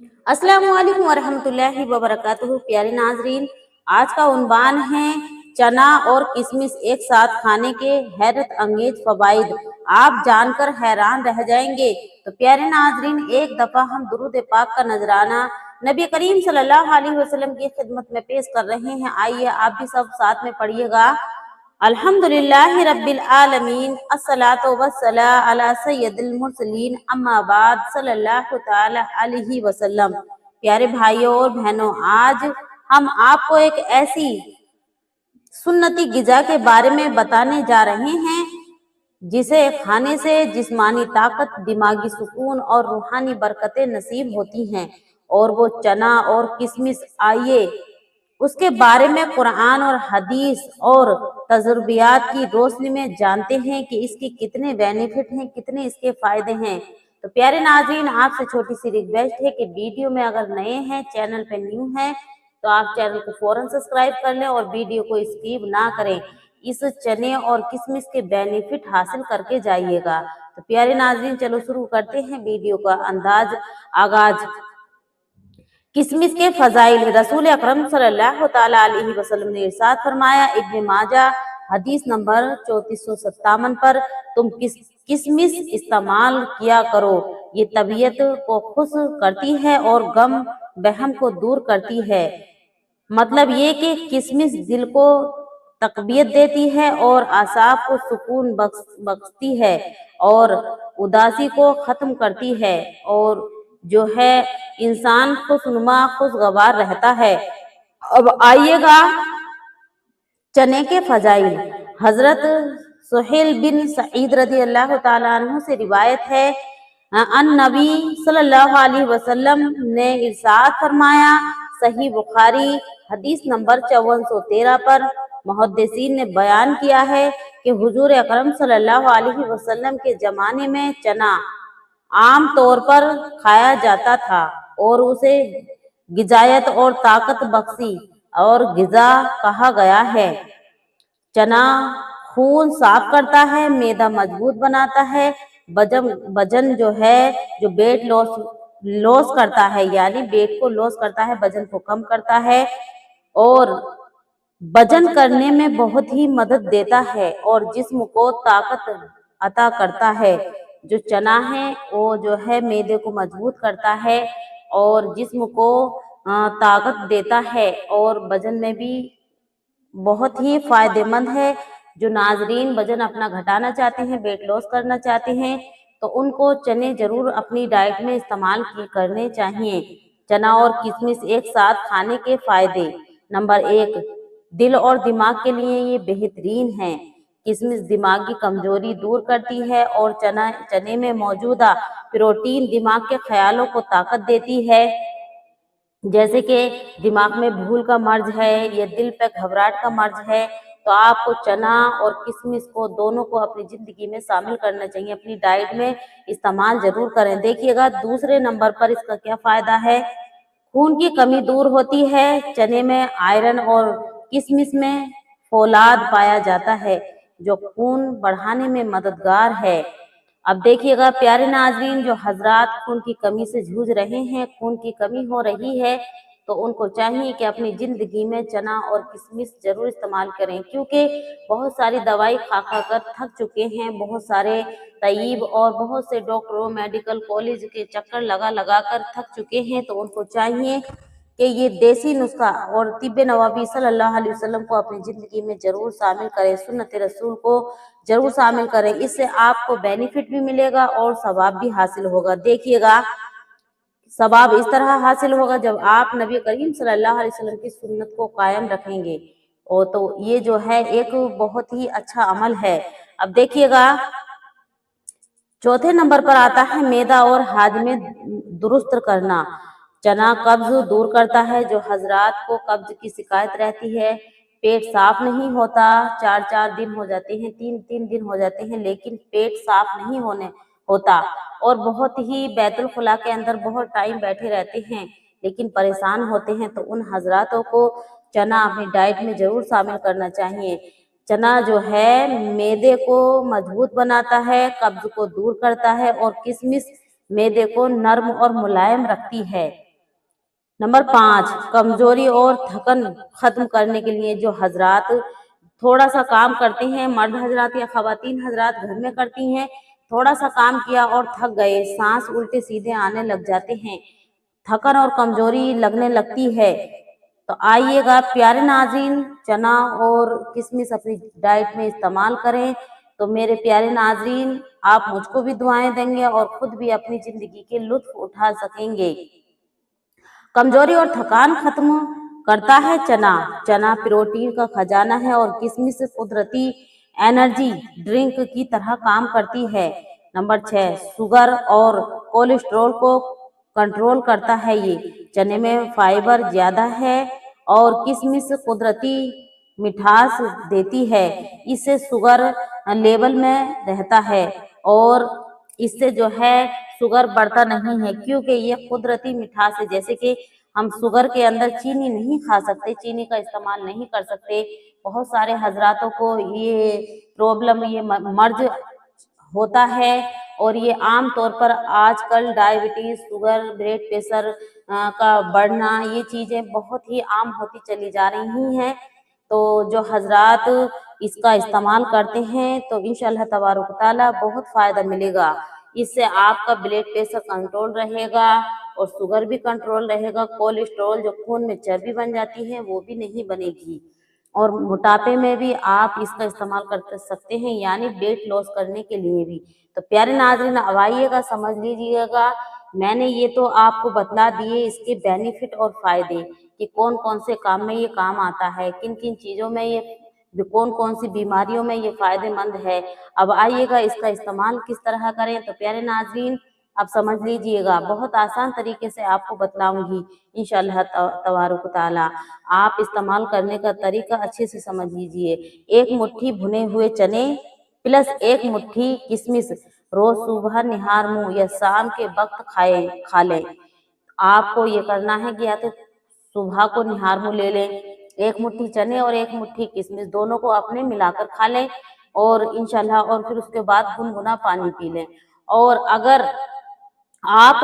अस्सलाम वालेकुम वरहमतुल्लाहि वबरकातुहू। प्यारे नाजरीन, आज का उन्वान है चना और किशमिश एक साथ खाने के हैरत अंगेज फवाइद। आप जानकर हैरान रह जाएंगे। तो प्यारे नाजरीन, एक दफा हम दुरूद पाक का नजराना नबी करीम सल्लल्लाहु अलैहि वसल्लम की खिदमत में पेश कर रहे हैं। आइए आप भी सब साथ में पढ़िएगा। अल्हम्दुलिल्लाहि रब्बिल आलमीन, अस्सलातु वस्सलाम अला सय्यदिल मुरसलीन, अम्मा बाद, सल्लल्लाहु तआला अलैहि वसल्लम। प्यारे भाइयों और बहनों, आज हम आपको एक ऐसी सुन्नती गिजा के बारे में बताने जा रहे हैं जिसे खाने से जिस्मानी ताकत, दिमागी सुकून और रूहानी बरकतें नसीब होती हैं, और वो चना और किशमिश। आइए उसके बारे में कुरान और हदीस और तजुर्बियात की रोशनी में जानते हैं कि इसके कितने बेनिफिट हैं, कितने इसके फायदे हैं। तो प्यारे नाज़रीन, आपसे छोटी सी रिक्वेस्ट है कि वीडियो में अगर नए हैं, चैनल पे न्यू हैं, तो आप चैनल को फौरन सब्सक्राइब कर लें और वीडियो को स्किप ना करें। इस चने और किशमिश के बेनिफिट हासिल करके जाइएगा। तो प्यारे नाज़रीन, चलो शुरू करते हैं वीडियो का आगाज। किशमिश के फजाइल। रसूल अकरम सल्लल्लाहु तआला अलैहि वसल्लम ने इरशाद फरमाया, इब्न माजा हदीस नंबर 3457 पर, तुम किशमिश इस्तेमाल किया करो, ये तबीयत को खुश करती है और गम बहम को दूर करती है। मतलब ये कि किशमिश दिल को तकबीयत देती है और आसाब को सुकून बख्शती है और उदासी को खत्म करती है, और जो है इंसान खुशनुमा खुशगवार रहता है। अब आइएगा चने के फजाइल। हजरत सुहेल बिन सईद रदी अल्लाह तआला अन्हु से रिवायत है, अन नबी सल्लल्लाहु अलैहि वसल्लम ने इरशाद फरमाया, सही बुखारी हदीस नंबर 5413 पर मुहद्दिसीन ने बयान किया है कि हुजूर अकरम सल्लल्लाहु अलैहि वसल्लम के जमाने में चना आम तौर पर खाया जाता था और उसे गिजायत और ताकत बख्शी और गिजा कहा गया है। चना खून साफ करता है, मैदा मजबूत बनाता है, वजन जो है जो वेट लॉस करता है, यानी वेट को लॉस करता है, वजन को कम करता है और वजन करने में बहुत ही मदद देता है और जिस्म को ताकत अता करता है। जो चना है वो जो है मैदे को मजबूत करता है और जिस्म को ताकत देता है और वजन में भी बहुत ही फायदेमंद है। जो नाजरीन वजन अपना घटाना चाहते हैं, वेट लॉस करना चाहते हैं, तो उनको चने जरूर अपनी डाइट में इस्तेमाल करने चाहिए। चना और किशमिश एक साथ खाने के फायदे। नंबर 1, दिल और दिमाग के लिए ये बेहतरीन है। किशमिश दिमाग की कमजोरी दूर करती है और चने में मौजूदा प्रोटीन दिमाग के ख्यालों को ताकत देती है। जैसे कि दिमाग में भूल का मर्ज है या दिल पे घबराहट का मर्ज है, तो आपको चना और किशमिश को दोनों को अपनी जिंदगी में शामिल करना चाहिए, अपनी डाइट में इस्तेमाल जरूर करें। देखिएगा दूसरे नंबर पर इसका क्या फायदा है। खून की कमी दूर होती है। चने में आयरन और किशमिश में फौलाद पाया जाता है जो खून बढ़ाने में मददगार है। अब देखिएगा प्यारे नाजरीन, जो हजरात खून की कमी से जूझ रहे हैं, खून की कमी हो रही है, तो उनको चाहिए कि अपनी जिंदगी में चना और किशमिश जरूर इस्तेमाल करें, क्योंकि बहुत सारी दवाई खा खा कर थक चुके हैं, बहुत सारे तय्यब और बहुत से डॉक्टरों मेडिकल कॉलेज के चक्कर लगा लगा कर थक चुके हैं। तो उनको चाहिए कि ये देसी नुस्खा और तिब्बे नवाबी सल्लल्लाहु अलैहि वसल्लम को अपनी जिंदगी में जरूर शामिल करें, सुन्नत रसूल को जरूर शामिल करें। इससे आपको बेनिफिट भी मिलेगा और सवाब भी हासिल होगा। देखिएगा सवाब इस तरह हासिल होगा जब आप नबी करीम सल्लल्लाहु अलैहि वसल्लम की सुन्नत को कायम रखेंगे, और तो ये जो है एक बहुत ही अच्छा अमल है। अब देखिएगा चौथे नंबर पर आता है मैदा और हाजमे दुरुस्त करना। चना कब्ज दूर करता है। जो हजरात को कब्ज की शिकायत रहती है, पेट साफ नहीं होता, 4-4 दिन हो जाते हैं, 3-3 दिन हो जाते हैं, लेकिन पेट साफ नहीं होता और बहुत ही बैतुल खुला के अंदर बहुत टाइम बैठे रहते हैं लेकिन परेशान होते हैं, तो उन हजरातों को चना अपनी डाइट में जरूर शामिल करना चाहिए। चना जो है मैदे को मजबूत बनाता है, कब्ज को दूर करता है और किशमिश मैदे को नर्म और मुलायम रखती है। नंबर 5, कमजोरी और थकन खत्म करने के लिए जो हजरात थोड़ा सा काम करते हैं, मर्द हजरात या खवातीन हजरात घर में करती हैं, थोड़ा सा काम किया और थक गए, सांस उल्टे सीधे आने लग जाते हैं, थकन और कमजोरी लगने लगती है, तो आइएगा प्यारे नाज़रीन, चना और किशमिश अपनी डाइट में इस्तेमाल करें। तो मेरे प्यारे नाज़रीन, आप मुझको भी दुआएं देंगे और खुद भी अपनी जिंदगी के लुत्फ उठा सकेंगे। कमजोरी और थकान खत्म करता है चना। चना प्रोटीन का खजाना है और किशमिश कुदरती एनर्जी ड्रिंक की तरह काम करती है। नंबर 6, शुगर और कोलेस्ट्रॉल को कंट्रोल करता है ये। चने में फाइबर ज्यादा है और किशमिश कुदरती मिठास देती है, इससे शुगर लेवल में रहता है और इससे जो है शुगर बढ़ता नहीं है, क्योंकि ये कुदरती मिठास है। जैसे कि हम शुगर के अंदर चीनी नहीं खा सकते, चीनी का इस्तेमाल नहीं कर सकते, बहुत सारे हजरातों को ये प्रॉब्लम, ये मर्ज होता है और ये आम तौर पर आजकल डायबिटीज, शुगर, ब्लड प्रेशर का बढ़ना, ये चीजें बहुत ही आम होती चली जा रही हैं। तो जो हजरात इसका इस्तेमाल करते हैं तो इंशाअल्लाह तबारक ताला बहुत फायदा मिलेगा। इससे आपका ब्लड प्रेशर कंट्रोल रहेगा और शुगर भी कंट्रोल रहेगा, कोलेस्ट्रॉल जो खून में चर्बी बन जाती है वो भी नहीं बनेगी और मोटापे में भी आप इसका इस्तेमाल कर सकते हैं, यानी वेट लॉस करने के लिए भी। तो प्यारे नाज़रीन, अब आइएगा, समझ लीजिएगा, मैंने ये तो आपको बतला दिए इसके बेनिफिट और फायदे कि कौन कौन से काम में ये काम आता है, किन किन चीज़ों में ये, कौन कौन सी बीमारियों में ये फायदेमंद है। अब आइएगा इसका इस्तेमाल किस तरह करें। तो प्यारे नाज़रीन, आप समझ लीजिएगा, बहुत आसान तरीके से आपको बतलाऊंगी इंशाअल्लाह तबारक ताला। आप इस्तेमाल करने का तरीका अच्छे से समझ लीजिए। एक मुट्ठी भुने हुए चने प्लस एक मुट्ठी किशमिश रोज सुबह निहार मुंह या शाम के वक्त खा लें। आपको ये करना है कि या तो सुबह को निहार मुंह ले लें, एक मुट्ठी चने और एक मुट्ठी किशमिश दोनों को अपने मिलाकर खा लें और इंशाल्लाह, और फिर उसके बाद गुनगुना पानी पी लें। और अगर आप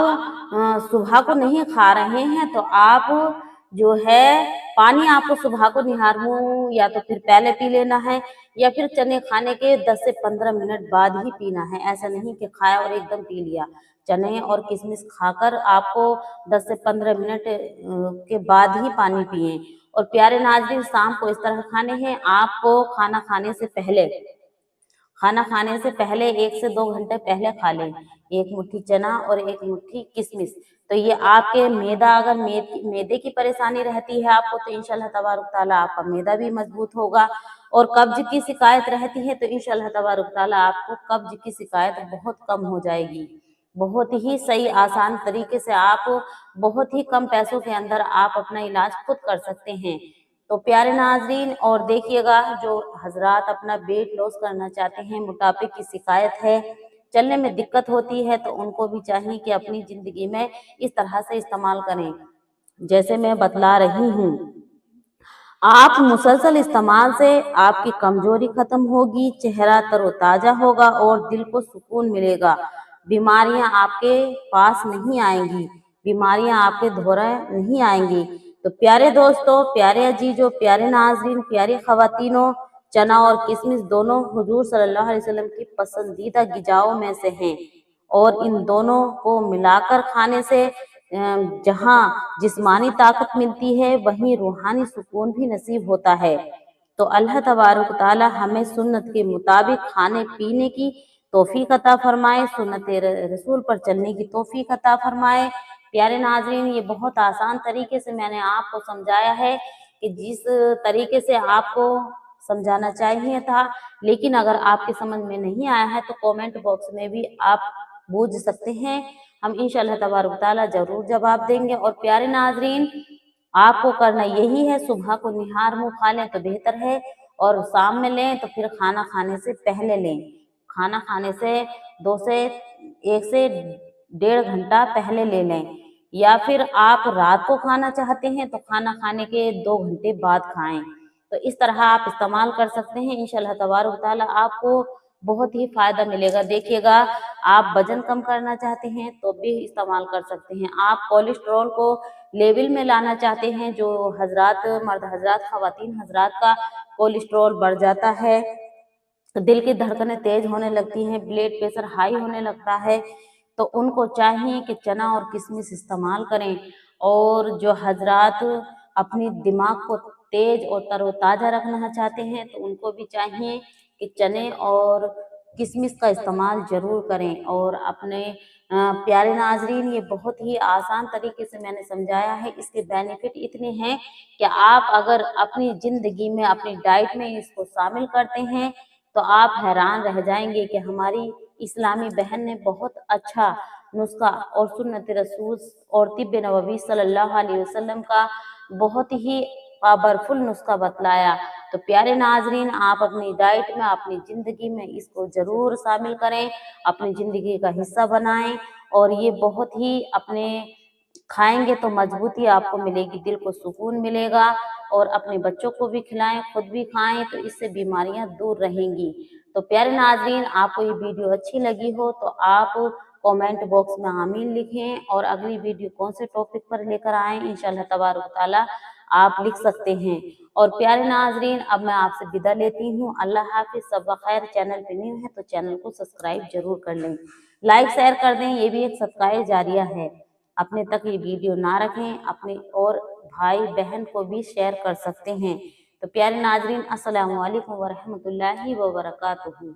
सुबह को नहीं खा रहे हैं तो आप जो है पानी आपको सुबह को निहार मुंह या तो फिर पहले पी लेना है या फिर चने खाने के 10 से 15 मिनट बाद ही पीना है। ऐसा नहीं कि खाया और एकदम पी लिया। चने और किशमिश खाकर आपको 10 से 15 मिनट के बाद ही पानी पिए। और प्यारे नाज़रीन, शाम को इस तरह खाने हैं, आपको खाना खाने से पहले 1 से 2 घंटे पहले खा लें, एक मुट्ठी चना और एक मुट्ठी किशमिश। तो ये आपके मैदा, अगर मैदे की परेशानी रहती है आपको, तो इंशाल्लाह तबारक ताला आपका मैदा भी मजबूत होगा। और कब्ज की शिकायत रहती है तो इंशाल्लाह तबारक ताला आपको कब्ज की शिकायत बहुत कम हो जाएगी। बहुत ही सही आसान तरीके से आप बहुत ही कम पैसों के अंदर आप अपना इलाज खुद कर सकते हैं। तो प्यारे नाजरीन, और देखिएगा, जो हजरात अपना वेट लॉस करना चाहते हैं, मोटापे की शिकायत है, चलने में दिक्कत होती है, तो उनको भी चाहिए कि अपनी जिंदगी में इस तरह से इस्तेमाल करें जैसे मैं बतला रही हूँ। आप मुसलसल इस्तेमाल से आपकी कमजोरी खत्म होगी, चेहरा तरोताजा होगा और दिल को सुकून मिलेगा। बीमारियां आपके पास नहीं आएंगी, बीमारियां आपके दौरे नहीं आएंगी। तो प्यारे दोस्तों, प्यारे अजीजों, प्यारे नाजरीन, प्यारी खवातीनों, चना और किशमिश दोनों हुजूर सल्लल्लाहु अलैहि वसल्लम की पसंदीदा गिजाओं में से हैं और इन दोनों को मिलाकर खाने से जहाँ जिस्मानी ताकत मिलती है वहीं रूहानी सुकून भी नसीब होता है। तो अल्लाह तबारक ताला हमें सुन्नत के मुताबिक खाने पीने की तौफीक अता फरमाए, सुन्नत रसूल पर चलने की तौफीक अता फरमाए। प्यारे नाजरीन, ये बहुत आसान तरीके से मैंने आपको समझाया है कि जिस तरीके से आपको समझाना चाहिए था, लेकिन अगर आपके समझ में नहीं आया है तो कमेंट बॉक्स में भी आप पूछ सकते हैं, हम इंशाअल्लाह तबारक ताला जरूर जवाब देंगे। और प्यारे नाजरीन, आपको करना यही है, सुबह को निहार मुंह खा लें तो बेहतर है और शाम में लें तो फिर खाना खाने से पहले लें। खाना खाने से 1 से 1.5 घंटा पहले ले लें, या फिर आप रात को खाना चाहते हैं तो खाना खाने के 2 घंटे बाद खाएं। तो इस तरह आप इस्तेमाल कर सकते हैं, इंशाल्लाह तबारक ताला आपको बहुत ही फायदा मिलेगा। देखिएगा, आप वजन कम करना चाहते हैं तो भी इस्तेमाल कर सकते हैं, आप कोलेस्ट्रॉल को लेवल में लाना चाहते हैं। जो हजरात, मर्द हजरात, खवातीन हजरात का कोलेस्ट्रॉल बढ़ जाता है, दिल की धड़कनें तेज होने लगती हैं, ब्लड प्रेशर हाई होने लगता है, तो उनको चाहिए कि चना और किशमिश इस्तेमाल करें। और जो हजरात अपनी दिमाग को तेज और तरोताज़ा रखना चाहते हैं, तो उनको भी चाहिए कि चने और किशमिश का इस्तेमाल ज़रूर करें। और अपने प्यारे नाजरीन, ये बहुत ही आसान तरीके से मैंने समझाया है। इसके बेनिफिट इतने हैं कि आप अगर अपनी ज़िंदगी में, अपनी डाइट में इसको शामिल करते हैं तो आप हैरान रह जाएंगे कि हमारी इस्लामी बहन ने बहुत अच्छा नुस्खा और सुन्नत रसूल और तिब्ब नबवी सल्लल्लाहु अलैहि वसल्लम का बहुत ही पावरफुल नुस्खा बतलाया। तो प्यारे नाजरीन, आप अपनी डाइट में, अपनी ज़िंदगी में इसको ज़रूर शामिल करें, अपनी ज़िंदगी का हिस्सा बनाएं। और ये बहुत ही अपने खाएंगे तो मजबूती आपको मिलेगी, दिल को सुकून मिलेगा। और अपने बच्चों को भी खिलाएं, खुद भी खाएं, तो इससे बीमारियां दूर रहेंगी। तो प्यारे नाजरीन, आपको ये वीडियो अच्छी लगी हो तो आप कमेंट बॉक्स में आमीन लिखें, और अगली वीडियो कौन से टॉपिक पर लेकर आएं इंशाल्लाह तबारक ताला आप लिख सकते हैं। और प्यारे नाजरीन, अब मैं आपसे विदा लेती हूँ। अल्लाह हाफिज। सब खैर। चैनल पे न्यू है तो चैनल को सब्सक्राइब जरूर कर लें, लाइक शेयर कर दें, ये भी एक सदका जारिया है। अपने तक ये वीडियो ना रखें, अपने और भाई बहन को भी शेयर कर सकते हैं। तो प्यारे नाजरीन, अस्सलामु अलैकुम व रहमतुल्लाहि व बरकातुहू।